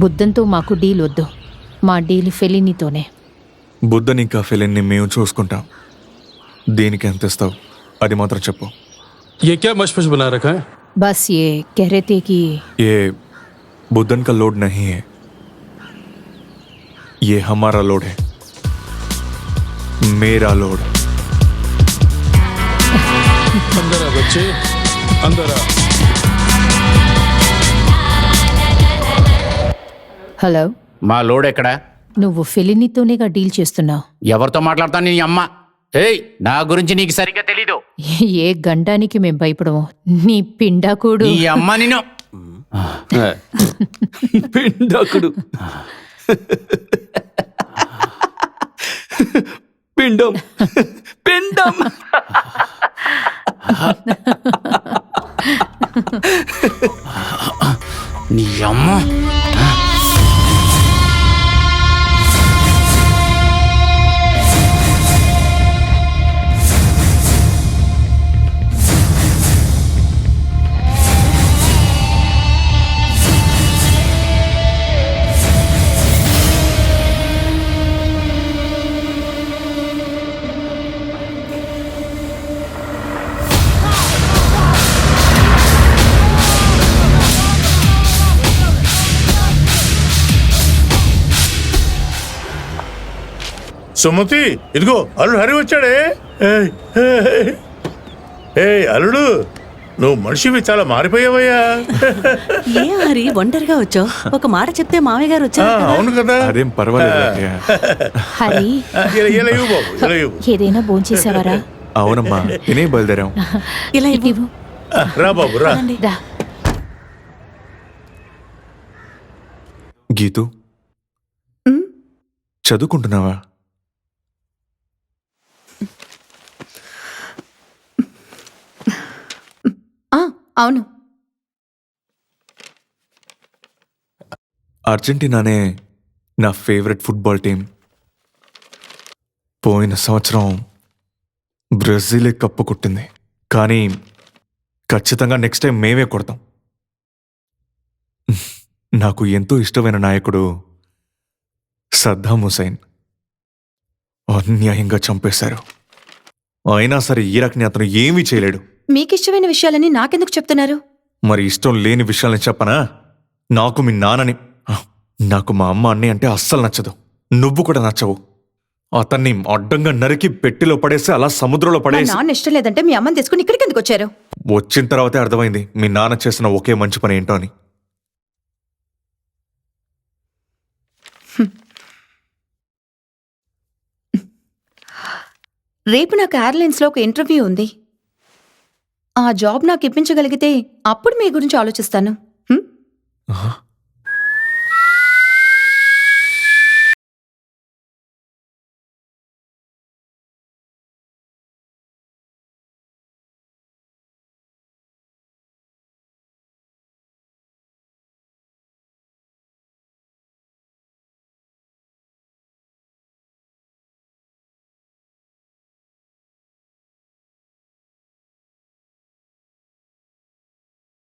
బుద్ధంతో మాకు డీల్ వద్దు. మా డీల్ ఫెలినీతోనే. బుద్ధని ఇంకా ఫెలిన్ని మేము చూసుకుంటాం. దీనికి ఎంత ఇస్తావు అది మాత్రం చెప్పు. ये क्या मशमश बना रखा है? बस ये कह रहे थे कि ये बुद्धन का लोड नहीं है, ये हमारा लोड है, मेरा लोड. अंदर आ बच्चे, अंदर आ. హలో, మా లోడ్ ఎక్కడ? నువ్వు ఫెలినీతోనేగా డీల్ చేస్తున్నావు. ఎవరితో మాట్లాడతాను నీ అమ్మ? ఏయ్, నా గురించి నీకు సరిగ్గా తెలీదు. ఏ గండానికి మేం భయపడము. నీ పిండాకుడు. నీ అమ్మ నిన్ను. పిండాకుడు. పిండం పిండం. నీ అమ్మ. సుమతి, ఇదిగో అల్లుడు హరి వచ్చాడే. ఏ అల్లుడు, నువ్వు మనిషివి చాలా మారిపోయావయ్యా. ఏ హరి ఒంటరిగా వచ్చావు? ఒక మాట చెప్తే మామయ్య గారు వచ్చారు. అవును కదా. అదేం పర్వాలేదు. హరి, ఇలా ఇవ్వు బాబు, ఇలా ఇవ్వు. ఏదైనా భోంచేసావరా? అవునమ్మా, తినే బయలుదేరాం. ఇలా ఇవ్వు. ఇవ్వు. రా బాబు రా. రా. గీతు, చదువుకుంటున్నావా? అవును. అర్జెంటీనానే నా ఫేవరెట్ ఫుట్బాల్ టీం. పోయిన సంవత్సరం బ్రెజిలే కప్పు కొట్టింది, కానీ ఖచ్చితంగా నెక్స్ట్ టైం మేమే కొడతాం. నాకు ఎంతో ఇష్టమైన నాయకుడు సద్దాం హుసేన్ అన్యాయంగా చంపేశారు. అయినా సరే ఇరాక్ని అతను ఏమీ చేయలేడు. మీకిష్టమైన విషయాలని నాకెందుకు చెప్తున్నారు? మరి ఇష్టం లేని విషయాలని చెప్పనా? నాకు మీ నాన్నని, నాకు మా అమ్మ అన్నీ అంటే అస్సలు నచ్చదు. నువ్వు కూడా నచ్చవు. అతన్ని అడ్డంగా నరికి పెట్టిలో పడేసి అలా సముద్రంలో పడేసి. నాన్న ఇష్టం లేదంటే మీ అమ్మని తీసుకుని ఇక్కడికి ఎందుకు వచ్చారు? వచ్చిన తర్వాతే అర్థమైంది మీ నాన్న చేసిన ఒకే మంచి పని ఏంటో అని. రేపు నాకు ఎయిర్లైన్స్లో ఒక ఇంటర్వ్యూ ఉంది. ఆ జాబ్ నాకు ఇప్పించగలిగితే అప్పుడు మీ గురించి ఆలోచిస్తాను.